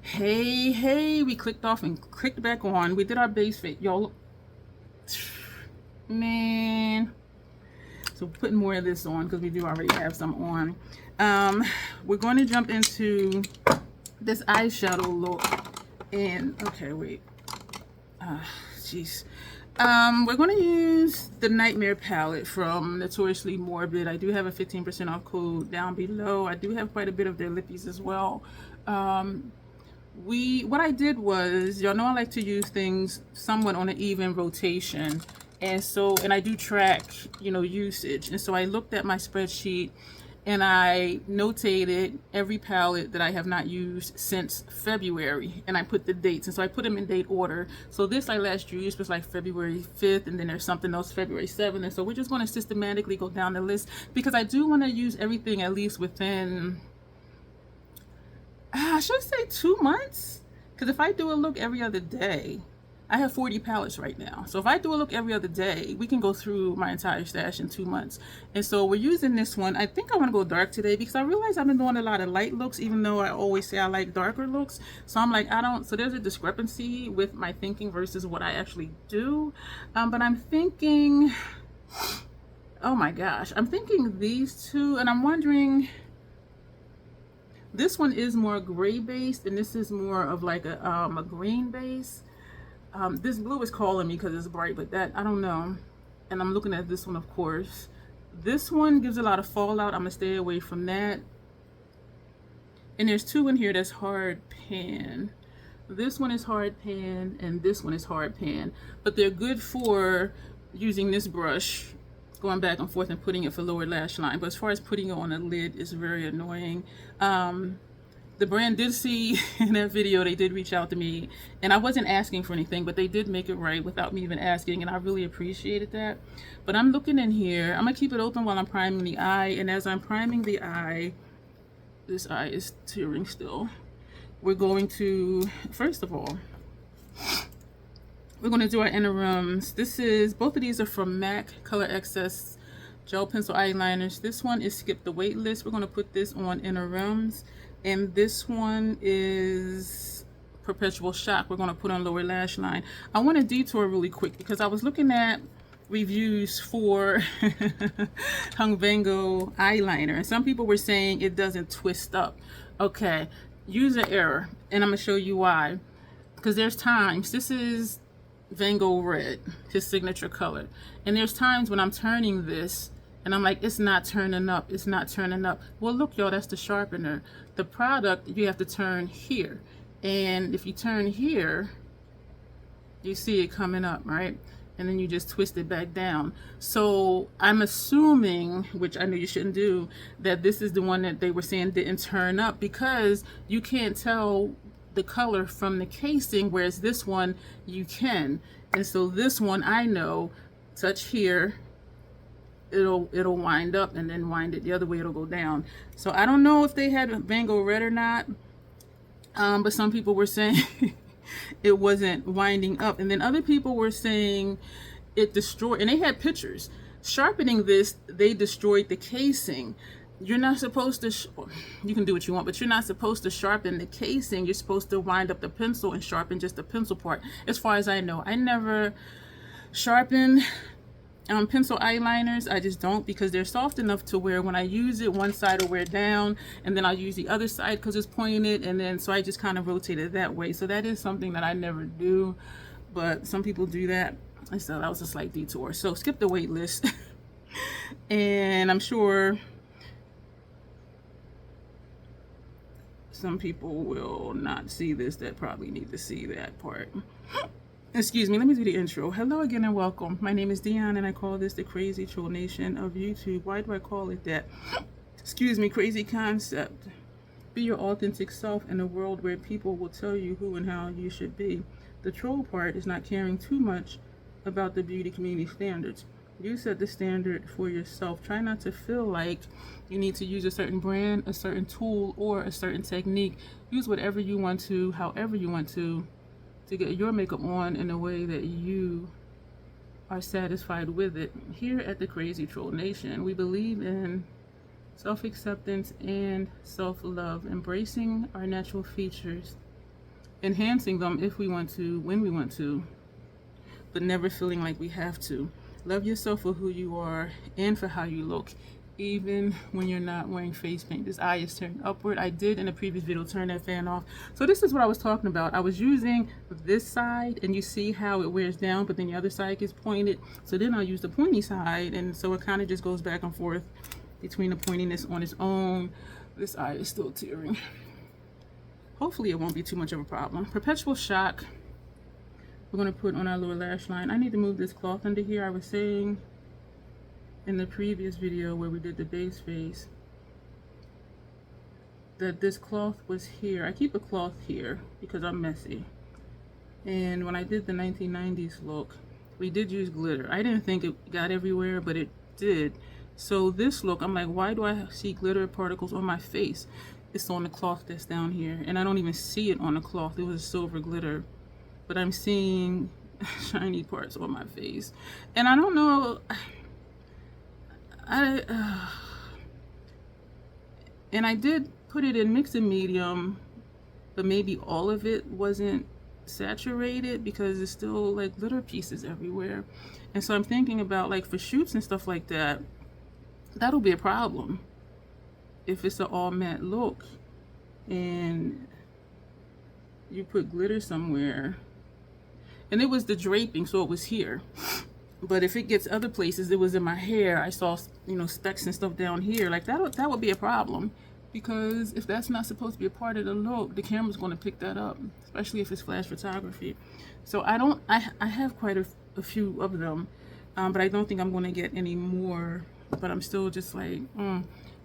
Hey, we clicked off and clicked back on. We did our base fit, y'all. Man. So putting more of this on because we do already have some on. We're going to jump into this eyeshadow look. And, okay, wait. Jeez. We're going to use the Nightmare palette from Notoriously Morbid. I do have a 15% off code down below. I do have quite a bit of their lippies as well. What I did was, y'all know I like to use things somewhat on an even rotation, and I do track, usage. And so I looked at my spreadsheet and I notated every palette that I have not used since February, and I put the dates, and so I put them in date order. So this I last used was like February 5th, and then there's something else February 7th, and so we're just going to systematically go down the list because I do want to use everything at least within, I should say 2 months, because if I do a look every other day, I have 40 palettes right now. So if I do a look every other day, we can go through my entire stash in 2 months. And so we're using this one. I think I want to go dark today because I realize I've been doing a lot of light looks, even though I always say I like darker looks. So I'm like, so there's a discrepancy with my thinking versus what I actually do. But I'm thinking, oh my gosh, I'm thinking these two, and I'm wondering, this one is more gray based and this is more of like a green base. This blue is calling me because it's bright, but that, I don't know. And I'm looking at this one, of course. This one gives a lot of fallout. I'm gonna stay away from that. And there's two in here that's hard pan. This one is hard pan and this one is hard pan, but they're good for using this brush, going back and forth and putting it for lower lash line. But as far as putting it on a lid, is very annoying. The brand did see in that video, they did reach out to me, and I wasn't asking for anything, but they did make it right without me even asking, and I really appreciated that. But I'm looking in here. I'm gonna keep it open while I'm priming the eye, and as I'm priming the eye, this eye is tearing still. We're going to, first of all, we're going to do our interims. Both of these are from MAC Color Excess Gel Pencil Eyeliners. This one is Skip the Wait List. We're going to put this on interims. And this one is Perpetual Shock. We're going to put on lower lash line. I want to detour really quick because I was looking at reviews for Hung Vango eyeliner, and some people were saying it doesn't twist up. Okay, user error, and I'm going to show you why. Because there's times, this is Vango Red, his signature color, and there's times when I'm turning this and I'm like, it's not turning up, it's not turning up. Well, look, y'all, that's the sharpener. The product, you have to turn here, and if you turn here, you see it coming up, right? And then you just twist it back down. So I'm assuming, which I know you shouldn't do, that this is the one that they were saying didn't turn up because you can't tell the color from the casing, whereas this one you can. And so this one, I know, touch here, it'll wind up, and then wind it the other way, it'll go down. So I don't know if they had Vango Red or not, but some people were saying it wasn't winding up, and then other people were saying it destroyed, and they had pictures sharpening this, they destroyed the casing. You're not supposed to you can do what you want, but you're not supposed to sharpen the casing. You're supposed to wind up the pencil and sharpen just the pencil part, as far as I know. I never sharpen pencil eyeliners. I just don't, because they're soft enough to where when I use it, one side will wear down, and then I'll use the other side because it's pointed, and then so I just kind of rotate it that way. So that is something that I never do, but some people do that, and so that was a slight detour. So skip the wait list. And I'm sure some people will not see this that probably need to see that part. Excuse me, let me do the intro. Hello again and welcome. My name is Dion, and I call this the Crazy Troll Nation of YouTube. Why do I call it that? Excuse me, crazy concept. Be your authentic self in a world where people will tell you who and how you should be. The troll part is not caring too much about the beauty community standards. You set the standard for yourself. Try not to feel like you need to use a certain brand, a certain tool, or a certain technique. Use whatever you want to, however you want to get your makeup on in a way that you are satisfied with it. Here at the Crazy Troll Nation, we believe in self-acceptance and self-love, embracing our natural features enhancing them if we want to, when we want to, but never feeling like we have to. Love yourself for who you are and for how you look, even when you're not wearing face paint. This eye is turned upward. I did in a previous video turn that fan off. So this is what I was talking about. I was using this side, and you see how it wears down, but then the other side gets pointed. So then I'll use the pointy side, and so it kind of just goes back and forth between the pointiness on its own. This eye is still tearing. Hopefully it won't be too much of a problem. Perpetual Shock, we're going to put on our lower lash line. I need to move this cloth under here. I was saying in the previous video where we did the base face that this cloth was here. I keep a cloth here because I'm messy. And when I did the 1990s look, we did use glitter. I didn't think it got everywhere, but it did. So this look, I'm like, why do I see glitter particles on my face? It's on the cloth that's down here, and I don't even see it on the cloth. It was silver glitter, but I'm seeing shiny parts on my face. And I don't know, and I did put it in mixing medium, but maybe all of it wasn't saturated because it's still like glitter pieces everywhere. And so I'm thinking about, like, for shoots and stuff like that, that'll be a problem if it's an all matte look and you put glitter somewhere. And it was the draping, so it was here. But if it gets other places, it was in my hair. I saw, you know, specks and stuff down here. Like that would be a problem, because if that's not supposed to be a part of the look, the camera's going to pick that up, especially if it's flash photography. So I have quite a few of them, but I don't think I'm going to get any more. But I'm still just like,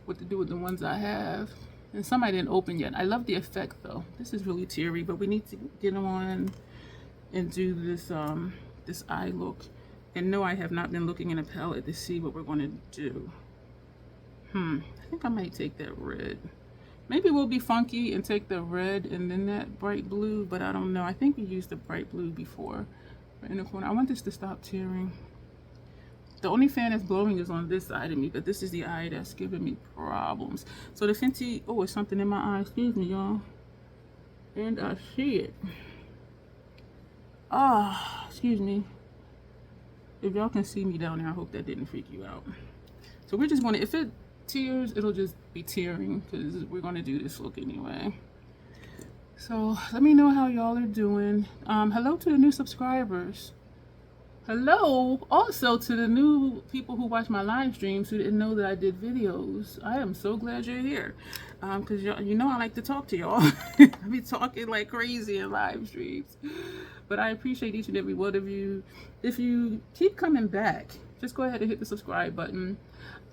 what to do with the ones I have. And some I didn't open yet. I love the effect though. This is really teary, but we need to get on and do this this eye look. And no, I have not been looking in a palette to see what we're going to do. I think I might take that red. Maybe we'll be funky and take the red and then that bright blue, but I don't know. I think we used the bright blue before. Right in the corner. I want this to stop tearing. The only fan that's blowing is on this side of me, but this is the eye that's giving me problems. So the Fenty, oh, it's something in my eye. Excuse me, y'all. And I see it. Ah, excuse me. If y'all can see me down there, I hope that didn't freak you out. So we're just going to, if it tears, it'll just be tearing, because we're going to do this look anyway. So let me know how y'all are doing. Hello to the new subscribers. Hello also to the new people who watch my live streams who didn't know that I did videos. I am so glad you're here, because you know I like to talk to y'all. I be talking like crazy in live streams, but I appreciate each and every one of you. If you keep coming back, just go ahead and hit the subscribe button.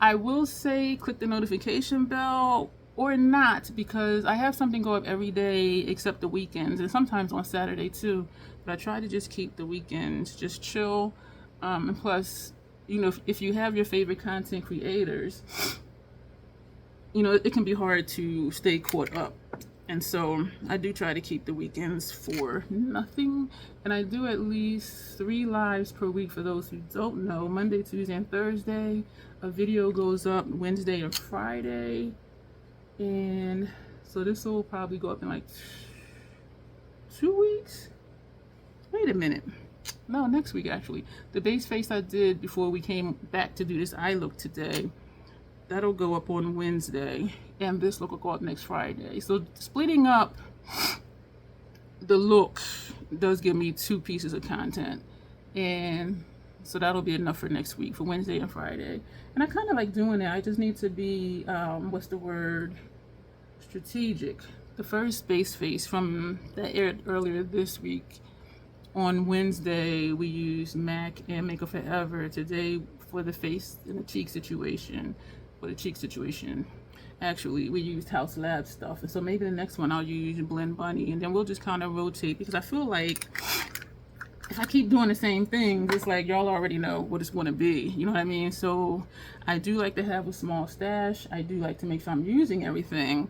I will say click the notification bell or not, because I have something go up every day except the weekends, and sometimes on Saturday too. But I try to just keep the weekends just chill. And plus, you know, if you have your favorite content creators, you know, it can be hard to stay caught up. And so I do try to keep the weekends for nothing. And I do at least 3 lives per week for those who don't know. Monday, Tuesday, and Thursday. A video goes up Wednesday or Friday. And so this will probably go up in like 2 weeks. Wait a minute. No, next week actually. The base face I did before we came back to do this eye look today, that'll go up on Wednesday, and this look will go up next Friday. So splitting up the look does give me 2 pieces of content, and so that'll be enough for next week, for Wednesday and Friday. And I kind of like doing it. I just need to be what's the word, strategic. The first base face from that aired earlier this week, on Wednesday we used MAC and Makeup Forever. Today for the face and the cheek situation, actually we used House Lab stuff. And so maybe the next one I'll use Blend Bunny, and then we'll just kind of rotate, because I feel like if I keep doing the same thing, it's like y'all already know what it's going to be, you know what I mean? So I do like to have a small stash. I do like to make sure I'm using everything,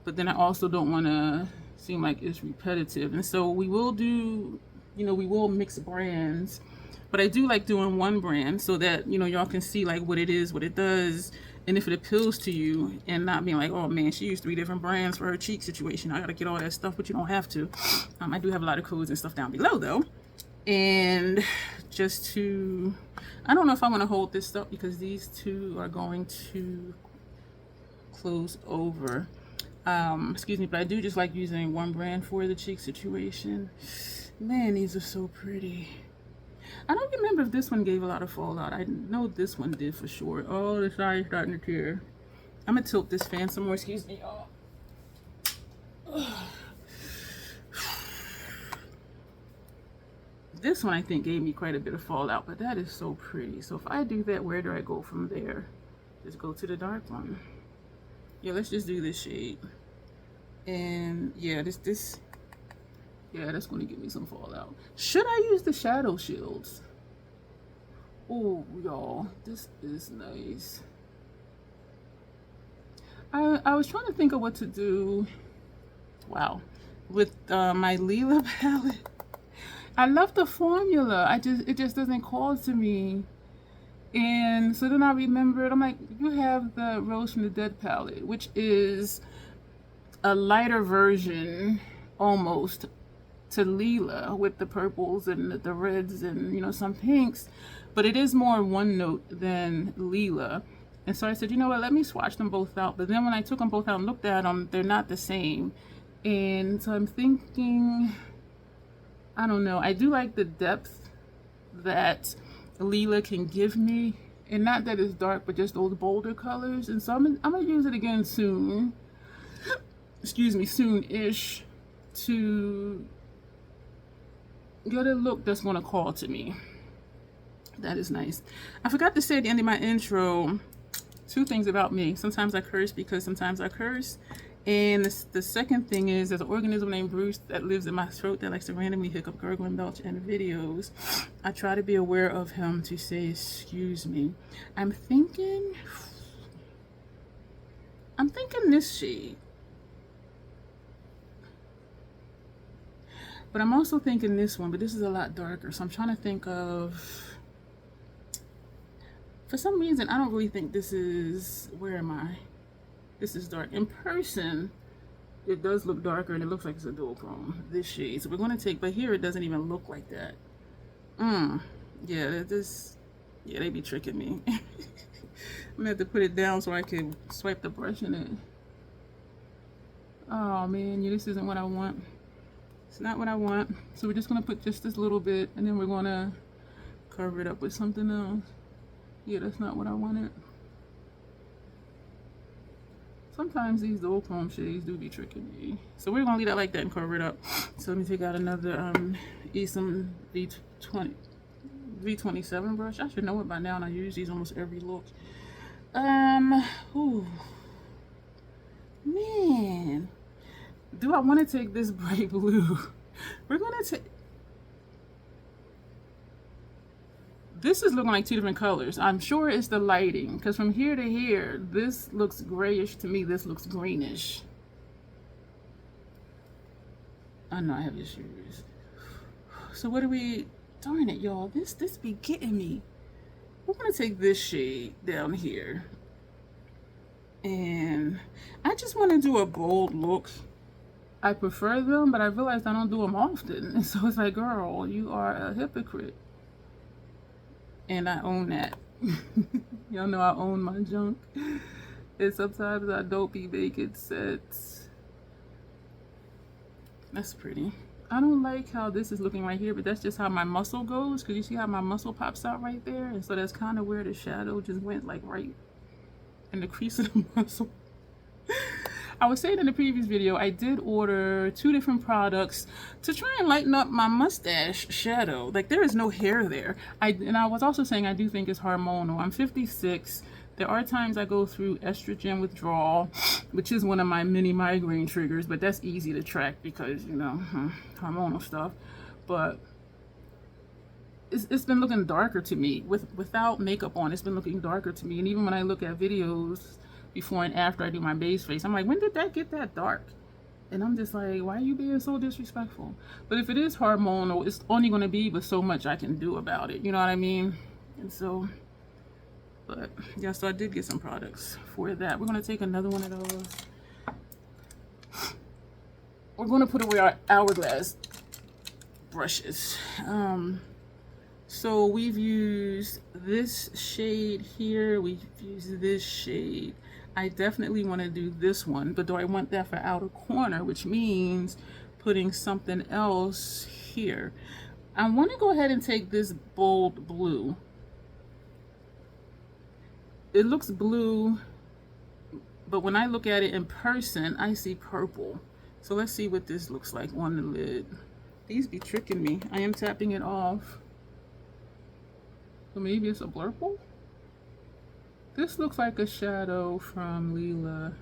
but then I also don't want to seem like it's repetitive. And so we will do, you know, we will mix brands, but I do like doing one brand so that, you know, y'all can see like what it is, what it does, And if it appeals to you, and not being like, oh man, she used 3 different brands for her cheek situation, I gotta get all that stuff, but you don't have to. I do have a lot of codes and stuff down below though. And just to, I don't know if I want to hold this up because these two are going to close over. Excuse me, but I do just like using one brand for the cheek situation. Man, these are so pretty. I don't remember if this one gave a lot of fallout. I know this one did for sure. Oh, the side's starting to tear. I'm gonna tilt this fan some more. Excuse me, y'all. This one I think gave me quite a bit of fallout, but that is so pretty. So if I do that, where do I go from there? Just go to the dark one. Yeah, let's just do this shade. And yeah, yeah, that's going to give me some fallout. Should I use the shadow shields? Oh, y'all, this is nice. I was trying to think of what to do. Wow, with my Lila palette. I love the formula. It just doesn't call to me. And so then I remembered, I'm like, you have the Rose from the Dead palette, which is a lighter version almost to Lila with the purples and the reds and, you know, some pinks, but it is more one note than Lila. And so I said, you know what, let me swatch them both out. But then when I took them both out and looked at them, they're not the same. And so I'm thinking, I don't know, I do like the depth that Lila can give me, and not that it's dark, but just those bolder colors. And so I'm gonna use it again soon. Excuse me, soon-ish, to get a look that's gonna call to me. That is nice. I forgot to say at the end of my intro 2 things about me. Sometimes I curse because sometimes I curse. And the second thing is, there's an organism named Bruce that lives in my throat that likes to randomly hiccup, gurgle, and belch in videos. I try to be aware of him to say, excuse me. I'm thinking this shade. But I'm also thinking this one, but this is a lot darker. So I'm trying to think of, for some reason, I don't really think this is, where am I? This is dark. In person, it does look darker and it looks like it's a dual chrome, this shade. So we're going to take, but here it doesn't even look like that. Yeah, yeah, they be tricking me. I'm going to have to put it down so I can swipe the brush in it. Oh man, yeah, this isn't what I want. It's not what I want. So we're just going to put just this little bit and then we're going to cover it up with something else. Yeah, that's not what I wanted. Sometimes these dual chrome shades do be tricking me. So we're gonna leave that like that and cover it up. So let me take out another Esom V27 brush. I should know it by now, and I use these almost every look. Ooh. Man. Do I want to take this bright blue? We're gonna take, this is looking like 2 different colors. I'm sure it's the lighting, because from here to here, this looks grayish to me. This looks greenish. I know I have issues. So what do we, darn it, y'all. This be getting me. We're gonna take this shade down here. And I just want to do a bold look. I prefer them, but I realized I don't do them often. And so it's like, girl, you are a hypocrite. And I own that. Y'all know I own my junk. And sometimes I don't be making sense. That's pretty. I don't like how this is looking right here, but that's just how my muscle goes. Because you see how my muscle pops out right there? And so that's kind of where the shadow just went, like right in the crease of the muscle. I was saying in the previous video, I did order 2 different products to try and lighten up my mustache shadow. Like, there is no hair there. And I was also saying I do think it's hormonal. I'm 56. There are times I go through estrogen withdrawal, which is one of my mini migraine triggers, but that's easy to track because, you know, hormonal stuff. But it's been looking darker to me. Without makeup on, it's been looking darker to me. And even when I look at videos before and after I do my base face, I'm like, when did that get that dark? And I'm just like, why are you being so disrespectful? But if it is hormonal, it's only going to be but so much I can do about it. You know what I mean? And so, But yeah, so I did get some products for that. We're gonna take another one of those. We're gonna put away our hourglass brushes. So we've used this shade here. We've used this shade. I definitely want to do this one, but do I want that for outer corner, which means putting something else here. I want to go ahead and take this bold blue. It looks blue, but when I look at it in person, I see purple. So let's see what this looks like on the lid. These be tricking me. I am tapping it off. So maybe it's a blurple? This looks like a shadow from Leela.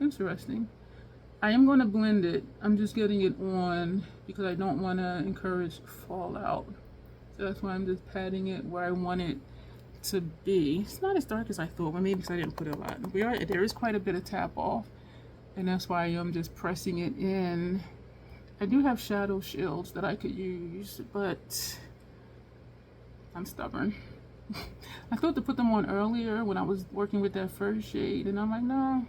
Interesting. I am going to blend it. I'm just getting it on because I don't want to encourage fallout. So that's why I'm just patting it where I want it to be. It's not as dark as I thought, but maybe because I didn't put a lot. There is quite a bit of tap off, and that's why I'm just pressing it in. I do have shadow shields that I could use, but I'm stubborn. I thought to put them on earlier when I was working with that first shade, and I'm like, no,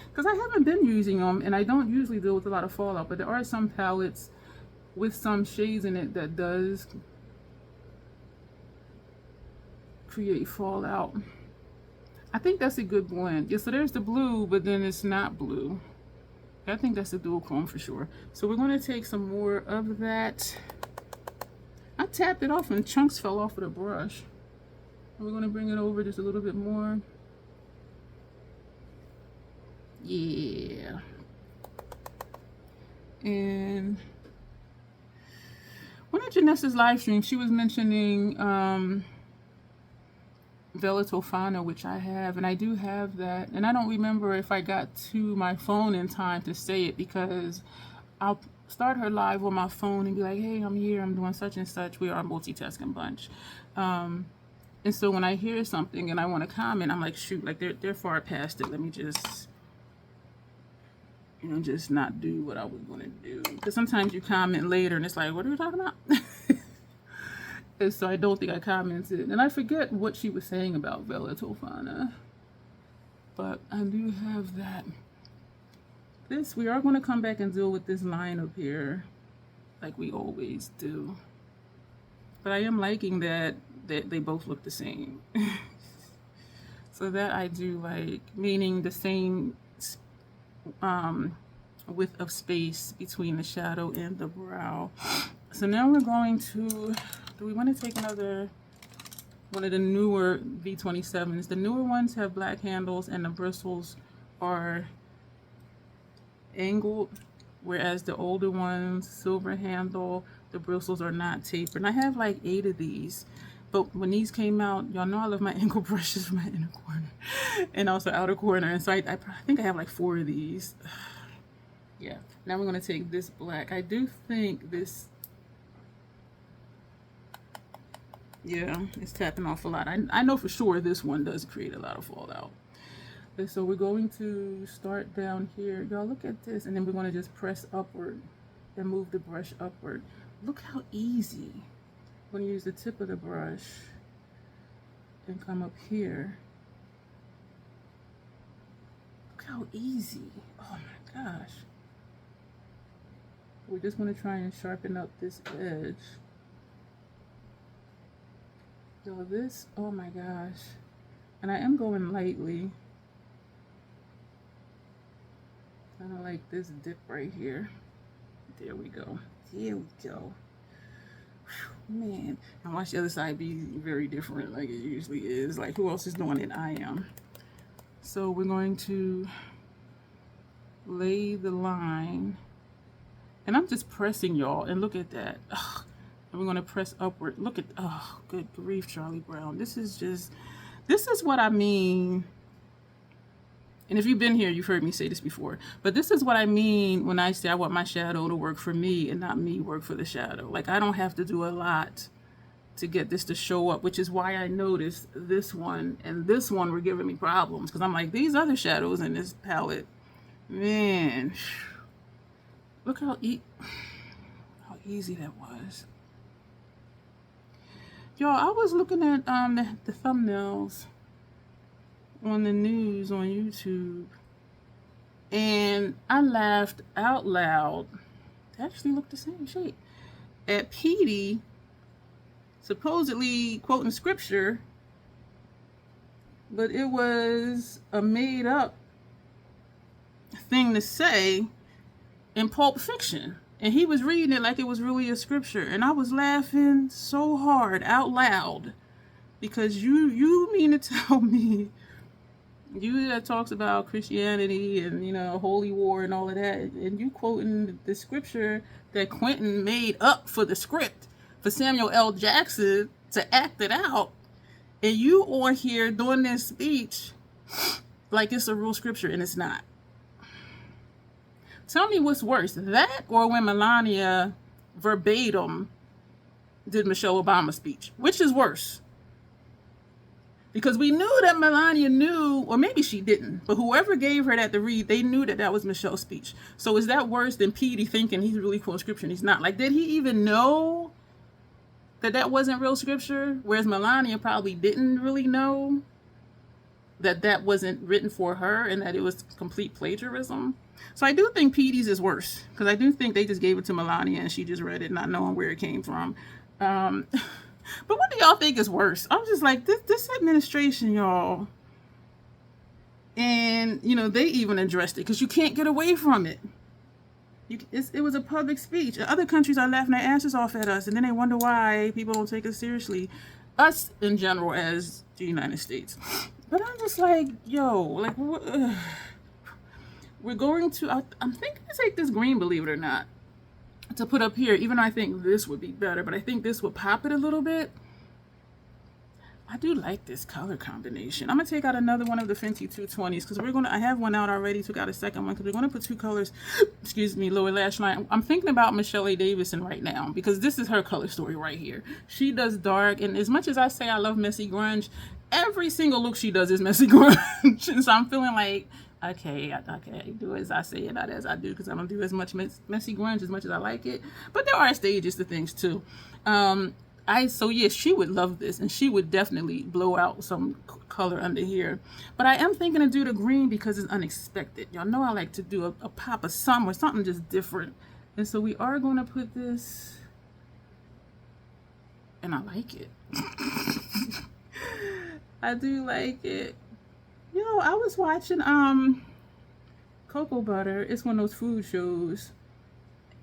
because I haven't been using them, and I don't usually deal with a lot of fallout, but there are some palettes with some shades in it that does create fallout. I think that's a good blend. Yeah, so there's the blue, but then it's not blue. I think that's a dual chrome for sure. So we're going to take some more of that. I tapped it off and chunks fell off with a brush. And we're going to bring it over just a little bit more. Yeah. And one of Janessa's live streams, she was mentioning Velotofana, which I have, and I do have that, and I don't remember if I got to my phone in time to say it, because I'll start her live on my phone and be like, hey, I'm here, I'm doing such and such. We are a multitasking bunch, and so when I hear something and I want to comment, I'm like, shoot, like they're far past it, let me just, you know, just not do what I was going to do, because sometimes you comment later and it's like, what are we talking about? And so I don't think I commented, and I forget what she was saying about Velotofana, but I do have that. This, we are going to come back and deal with this line up here like we always do, but I am liking that they both look the same. So that I do like, meaning the same width of space between the shadow and the brow. So now we're going to, do we want to take another one of the newer V27s? The newer ones have black handles and the bristles are angled, whereas the older ones, silver handle, the bristles are not tapered. And I have like 8 of these, but when these came out, y'all know I love my angle brushes for my inner corner and also outer corner, and so I think I have like 4 of these. Yeah, now we're going to take this black. I do think this, yeah, it's tapping off a lot. I know for sure this one does create a lot of fallout. And so we're going to start down here. Y'all look at this, and then we're going to just press upward and move the brush upward. Look how easy. I'm going to use the tip of the brush and come up here. Look how easy. Oh my gosh. We just want to try and sharpen up this edge. So this, oh my gosh. And I am going lightly. Kind of like this dip right here. There we go. There we go. Whew, man. And watch the other side be very different like it usually is. Like, who else is doing it? I am. So we're going to lay the line. And I'm just pressing, y'all, and look at that. Ugh. And we're going to press upward. Look at, oh, good grief, Charlie Brown. This is what I mean. And if you've been here, you've heard me say this before. But this is what I mean when I say I want my shadow to work for me and not me work for the shadow. Like, I don't have to do a lot to get this to show up, which is why I noticed this one and this one were giving me problems. Because I'm like, these other shadows in this palette, man, look how easy that was. Y'all, I was looking at the thumbnails on the news on YouTube, and I laughed out loud. They actually look the same shape. At Petey supposedly quoting scripture, but it was a made up thing to say in Pulp Fiction. And he was reading it like it was really a scripture. And I was laughing so hard out loud. Because you mean to tell me, you that talks about Christianity and, you know, holy war and all of that, and you quoting the scripture that Quentin made up for the script for Samuel L. Jackson to act it out, and you on here doing this speech like it's a real scripture, and it's not. Tell me what's worse, that or when Melania verbatim did Michelle Obama's speech? Which is worse? Because we knew that Melania knew, or maybe she didn't, but whoever gave her that to read, they knew that that was Michelle's speech. So is that worse than Petey thinking he's really quoting scripture and he's not? Like, did he even know that that wasn't real scripture? Whereas Melania probably didn't really know that that wasn't written for her and that it was complete plagiarism. So I do think Petey's is worse, because I do think they just gave it to Melania and she just read it not knowing where it came from. But what do y'all think is worse? I'm just like, this administration, y'all. And, you know, they even addressed it because you can't get away from it. It was a public speech. Other countries are laughing their asses off at us, and then they wonder why people don't take us seriously. Us, in general, as the United States. But I'm just like, yo, like, we're going to, I'm thinking to take this green, believe it or not, to put up here, even though I think this would be better, but I think this would pop it a little bit. I do like this color combination. I'm gonna take out another one of the Fenty 220s because I have one out already, took out a second one because we're gonna put two colors, excuse me, lower lash line. I'm thinking about Michelle A. Davidson right now because this is her color story right here. She does dark, and as much as I say I love messy grunge, every single look she does is messy grunge. And so I'm feeling like, okay, do as I say and not as I do, because I don't do as much messy grunge as much as I like it. But there are stages to things too. So yes, she would love this, and she would definitely blow out some color under here. But I am thinking to do the green because it's unexpected. Y'all know I like to do a pop of some or something just different. And so we are going to put this, and I like it. I do like it. Yo, I was watching Cocoa Butter. It's one of those food shows.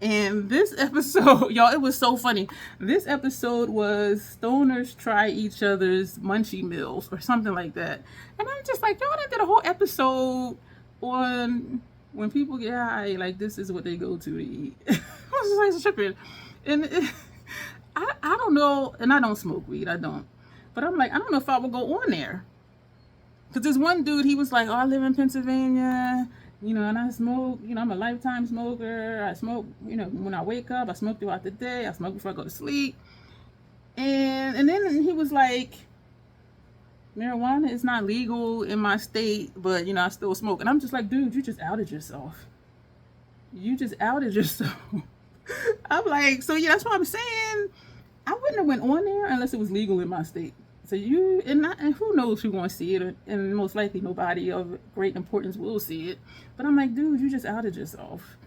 And this episode, y'all, it was so funny. This episode was stoners try each other's munchie meals or something like that. And I'm just like, y'all did a whole episode on when people get high, like this is what they go to eat. I was just like tripping. And I don't know, and I don't smoke weed, I don't. But I'm like, I don't know if I would go on there. Because there's one dude, he was like, oh, I live in Pennsylvania, you know, and I smoke, you know, I'm a lifetime smoker. I smoke, you know, when I wake up, I smoke throughout the day, I smoke before I go to sleep. And then he was like, marijuana is not legal in my state, but, you know, I still smoke. And I'm just like, dude, you just outed yourself. You just outed yourself. I'm like, so yeah, that's what I'm saying. I wouldn't have went on there unless it was legal in my state. So and who knows who's going to see it, and most likely nobody of great importance will see it. But I'm like, dude, you just outed yourself.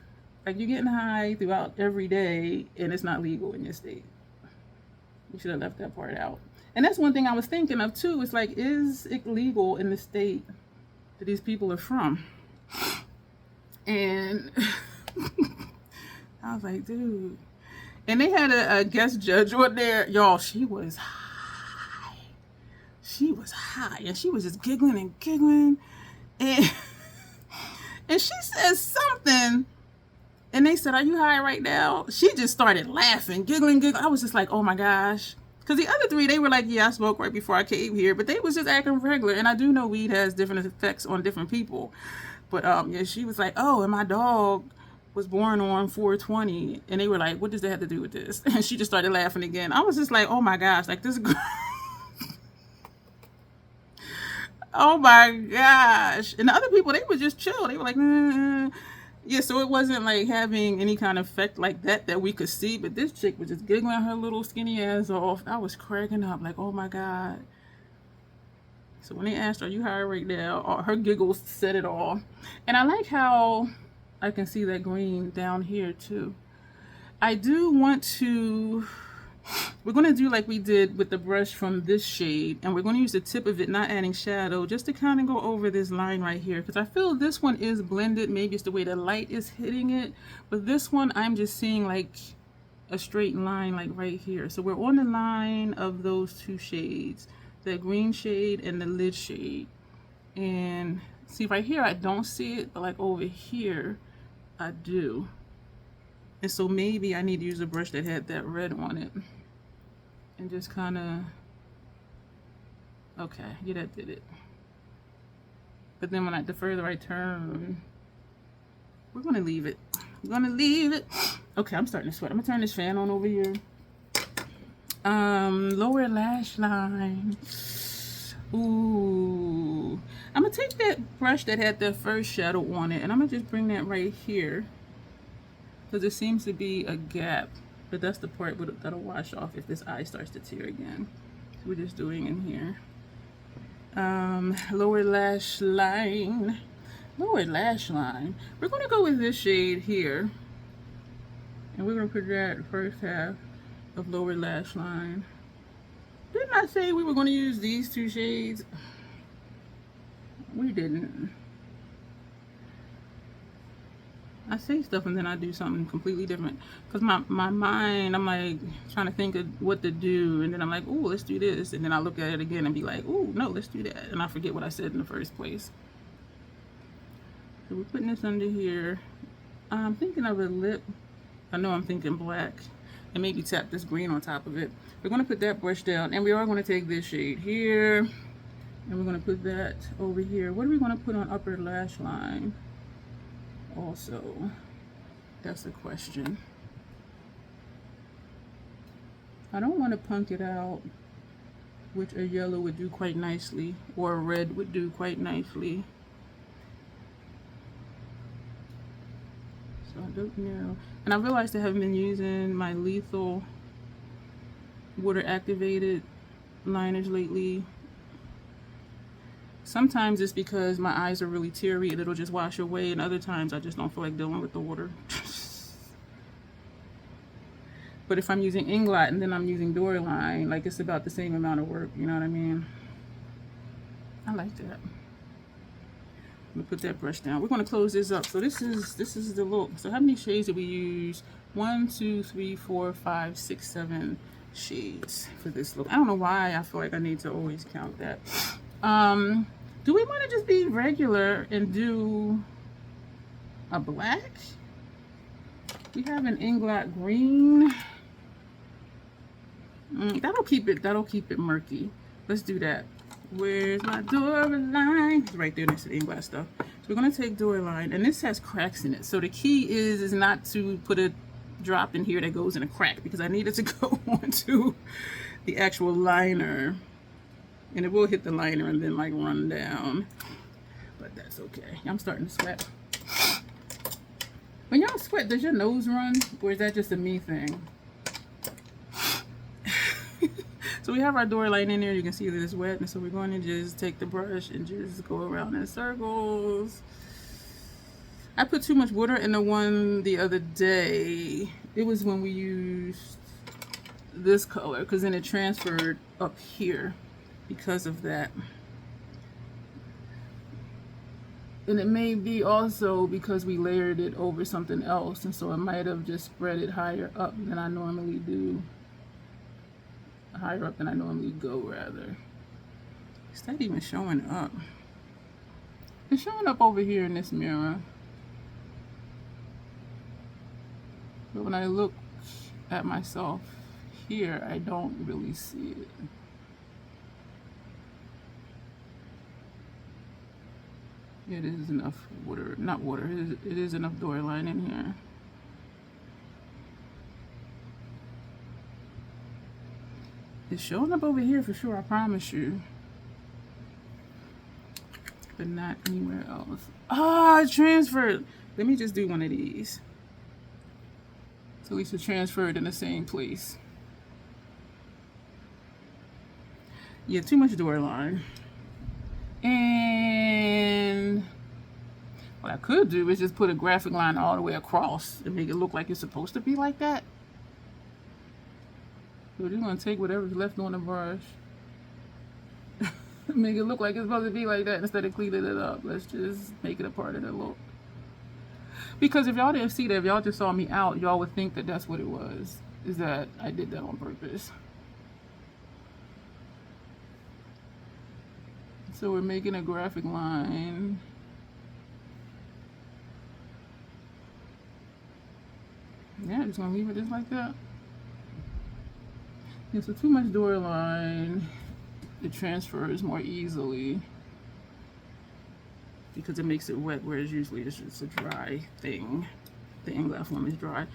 Like, you're getting high throughout every day, and it's not legal in your state. You should have left that part out. And that's one thing I was thinking of too. It's like, is it legal in the state that these people are from? And I was like, dude. And they had a guest judge on there. Y'all, she was high. She was high, and she was just giggling and giggling, and she said something, and they said, are you high right now? She just started laughing, giggling. I was just like, oh my gosh. Because the other three, they were like, yeah, I smoked right before I came here, but they was just acting regular. And I do know weed has different effects on different people, but yeah, she was like, oh, and my dog was born on 4/20, and they were like, what does that have to do with this? And she just started laughing again. I was just like, oh my gosh, like this girl. Oh my gosh. And the other people, they were just chill. They were like, you Yeah, so it wasn't like having any kind of effect like that we could see, but this chick was just giggling her little skinny ass off. I was cracking up like, oh my God. So when they asked, are you high right now? Her giggles said it all. And I like how I can see that green down here too. I do want to, we're going to do like we did with the brush from this shade, and we're going to use the tip of it, not adding shadow, just to kind of go over this line right here, because I feel this one is blended. Maybe it's the way the light is hitting it, but this one I'm just seeing like a straight line like right here. So we're on the line of those two shades, the green shade and the lid shade. And see right here I don't see it, but like over here I do. And so maybe I need to use a brush that had that red on it and just kind of, okay, yeah, that did it. But then when the further I turn, we're gonna leave it. We're gonna leave it. Okay, I'm starting to sweat. I'm gonna turn this fan on over here. Lower lash line. Ooh, I'm gonna take that brush that had the first shadow on it, and I'm gonna just bring that right here, because there seems to be a gap, but that's the part that'll wash off if this eye starts to tear again. So we're just doing in here. Lower lash line. Lower lash line. We're gonna go with this shade here, and we're gonna put that first half of lower lash line. Didn't I say we were gonna use these two shades? We didn't. I say stuff and then I do something completely different, because my mind, I'm like trying to think of what to do, and then I'm like, oh, let's do this, and then I look at it again and be like, oh no, let's do that, and I forget what I said in the first place. So we're putting this under here. I'm thinking of a lip. I know I'm thinking black, and maybe tap this green on top of it. We're going to put that brush down, and we are going to take this shade here, and we're going to put that over here. What are we going to put on upper lash line? Also, that's a question. I don't want to punk it out, which a yellow would do quite nicely, or a red would do quite nicely. So I don't know. And I realized I haven't been using my lethal water activated liners lately. Sometimes it's because my eyes are really teary and it'll just wash away, and other times I just don't feel like dealing with the water. But if I'm using Inglot and then I'm using Doryline, like it's about the same amount of work, you know what I mean? I like that. I'm gonna put that brush down. We're gonna close this up. So this is the look. So how many shades did we use? 1, 2, 3, 4, 5, 6, 7 shades for this look. I don't know why I feel like I need to always count that. Do we want to just be regular and do a black? We have an Inglot green. That'll keep it murky. Let's do that. Where's my Doryline? It's right there next to the Inglot stuff. So we're gonna take Doryline, and this has cracks in it. So the key is not to put a drop in here that goes in a crack, because I need it to go onto the actual liner. And it will hit the liner and then like run down, but that's okay. I'm starting to sweat. When y'all sweat, does your nose run, or is that just a me thing? So we have our Doryline in there. You can see that it's wet, and so we're going to just take the brush and just go around in circles. I put too much water in the one the other day. It was when we used this color, because then it transferred up here. Because of that, and it may be also because we layered it over something else, and so it might have just spread it higher up than I normally do, higher up than I normally go, rather. Is that even showing up? It's showing up over here in this mirror, but when I look at myself here, I don't really see it. It is enough water, not water, it is enough Doryline in here. It's showing up over here for sure, I promise you. But not anywhere else. Ah, it transferred. Let me just do one of these. So we should transfer it in the same place. Yeah, too much door line. And what I could do is just put a graphic line all the way across and make it look like it's supposed to be like that. So we're just gonna take whatever's left on the brush, make it look like it's supposed to be like that instead of cleaning it up. Let's just make it a part of the look. Because if y'all didn't see that, if y'all just saw me out, y'all would think that that's what it was. Is that I did that on purpose. So we're making a graphic line. Yeah, just gonna leave it just like that. Yeah, so too much door line, it transfers more easily because it makes it wet, whereas usually it's just a dry thing. The in-glass one is dry.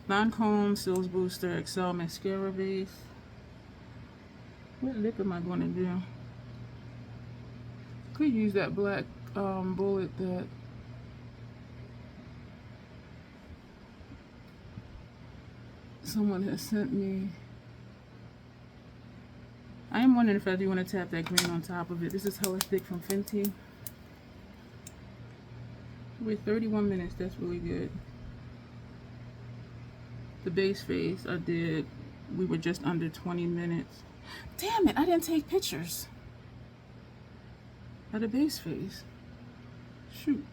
Lancome Sills Booster XL Mascara Base. What lip am I going to do? Could use that black bullet that someone has sent me. I am wondering if I do want to tap that green on top of it. This is Hella Thick from Fenty. Wait, 31 minutes, that's really good. The base face I did, we were just under 20 minutes. Damn it, I didn't take pictures of the base face. Shoot.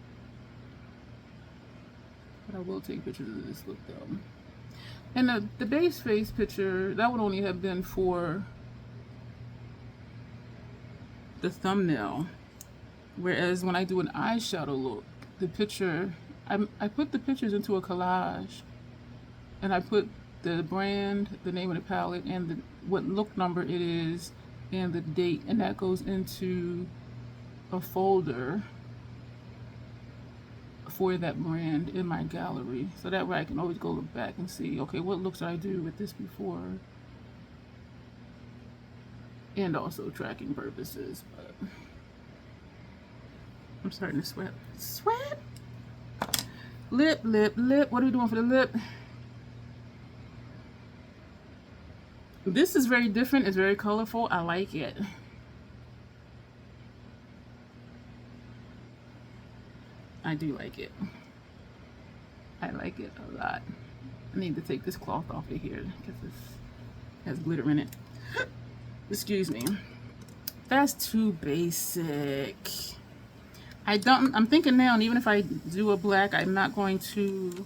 But I will take pictures of this look though. And the base face picture, that would only have been for the thumbnail. Whereas when I do an eyeshadow look, the picture, I put the pictures into a collage. And I put the brand, the name of the palette, and what look number it is, and the date. And that goes into a folder for that brand in my gallery. So that way I can always go look back and see, okay, what looks did I do with this before? And also tracking purposes. But I'm starting to sweat. Sweat! Lip, lip, lip. What are we doing for the lip? This is very different. It's very colorful. I like it. I do like it. I like it a lot. I need to take this cloth off of here because this has glitter in it. Excuse me. That's too basic. I'm thinking now, and even if I do a black, I'm not going to,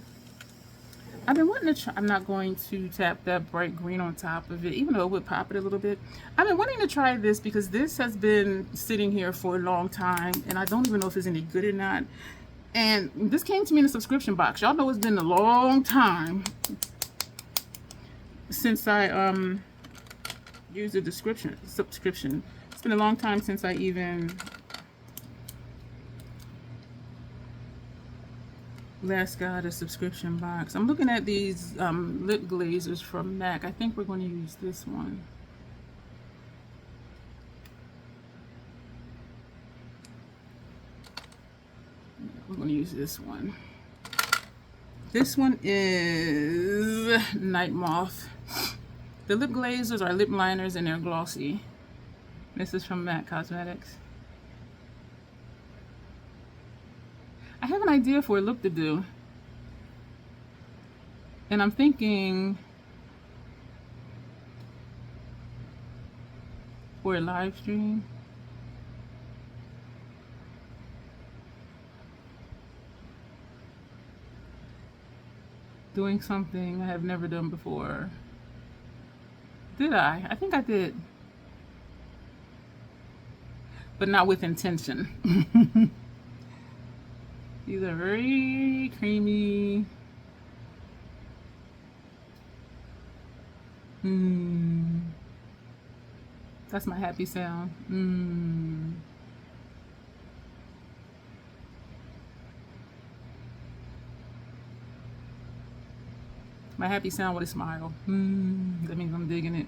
I've been wanting to try, I'm not going to tap that bright green on top of it, even though it would pop it a little bit. I've been wanting to try this because this has been sitting here for a long time, and I don't even know if it's any good or not. And this came to me in a subscription box. Y'all know it's been a long time since I used a subscription. It's been a long time since I even last got a subscription box. I'm looking at these lip glazers from MAC. I think we're going to use this one. We're going to use this one. This one is Night Moth. The lip glazers are lip liners and they're glossy. This is from MAC Cosmetics. I have an idea for a look to do. And I'm thinking for a live stream. Doing something I have never done before. Did I? I think I did. But not with intention. These are very creamy. That's my happy sound. My happy sound with a smile. That means I'm digging it.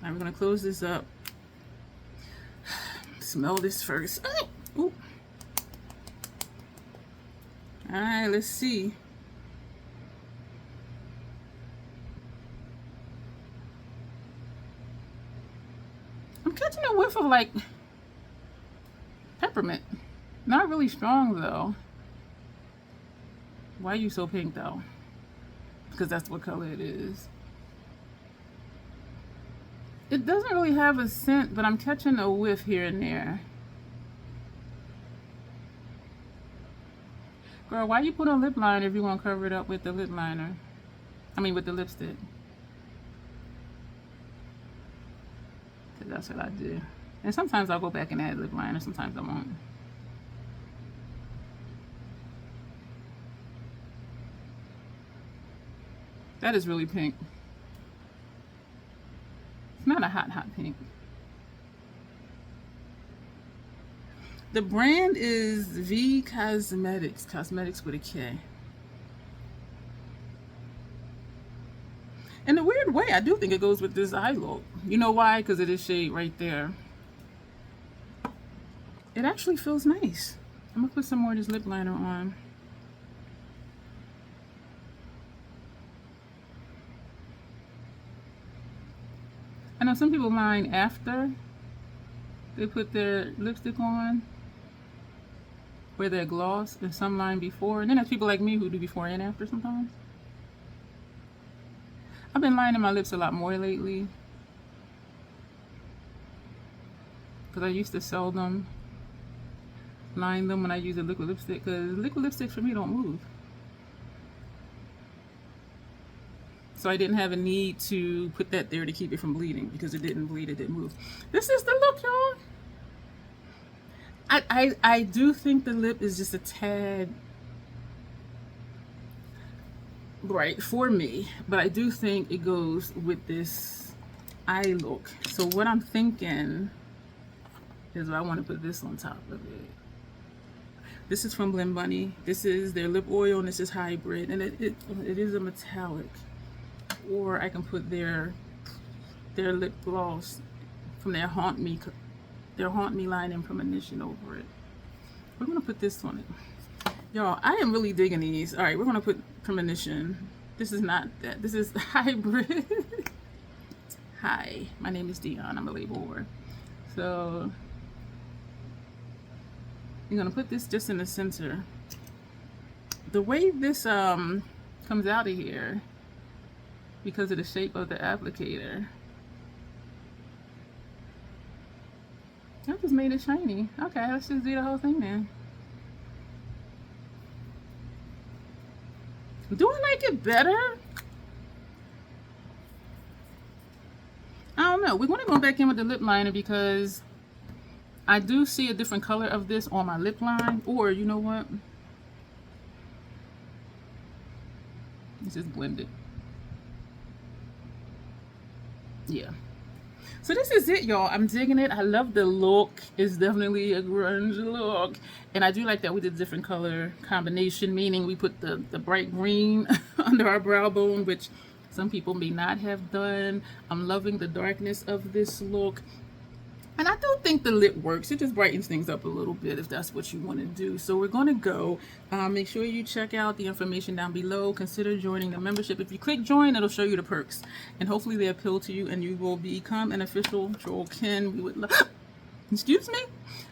Now we're gonna close this up. Smell this first. Ooh. All right, let's see. I'm catching a whiff of like peppermint. Not really strong though. Why are you so pink though? Because that's what color it is. It doesn't really have a scent, but I'm catching a whiff here and there. Girl, why you put on lip liner if you want to cover it up with the lip liner? I mean with the lipstick. Because that's what I do. And sometimes I'll go back and add lip liner, sometimes I won't. That is really pink. It's not a hot, hot pink. The brand is V Cosmetics. Cosmetics with a K. In a weird way, I do think it goes with this eye look. You know why? Because of this shade right there. It actually feels nice. I'm going to put some more of this lip liner on. I know some people line after they put their lipstick on, wear their gloss, and some line before. And then there's people like me who do before and after sometimes. I've been lining my lips a lot more lately because I used to seldom line them when I use a liquid lipstick, because liquid lipsticks for me don't move. So I didn't have a need to put that there to keep it from bleeding, because it didn't bleed, it didn't move. This is the look, y'all. I do think the lip is just a tad bright for me, but I do think it goes with this eye look. So what I'm thinking is I want to put this on top of it. This is from Blend Bunny. This is their lip oil, and this is hybrid, and it is a metallic. Or I can put their lip gloss from their Haunt Me line and premonition over it. We're gonna put this on it. Y'all, I am really digging these. All right, we're gonna put premonition. This is not that. This is hybrid. Hi, my name is Dion. I'm a label whore. So you're gonna put this just in the center. The way this comes out of here, because of the shape of the applicator, I just made it shiny. Okay, let's just do the whole thing then. Do I like it better? I don't know. We're going to go back in with the lip liner because I do see a different color of this on my lip line. Or, you know what? Let's just blend it. Yeah. So this is it, y'all. I'm digging it. I love the look. It's definitely a grunge look. And I do like that we did a different color combination, meaning we put the bright green under our brow bone, which some people may not have done. I'm loving the darkness of this look. And I do think the lip works. It just brightens things up a little bit if that's what you want to do. So we're going to go. Make sure you check out the information down below. Consider joining the membership. If you click join, it'll show you the perks. And hopefully they appeal to you and you will become an official Trollkin. We would love... Excuse me?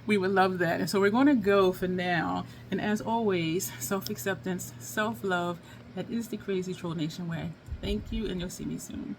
We would love that. And so we're going to go for now. And as always, self-acceptance, self-love. That is the Crazy Troll Nation way. Thank you, and you'll see me soon.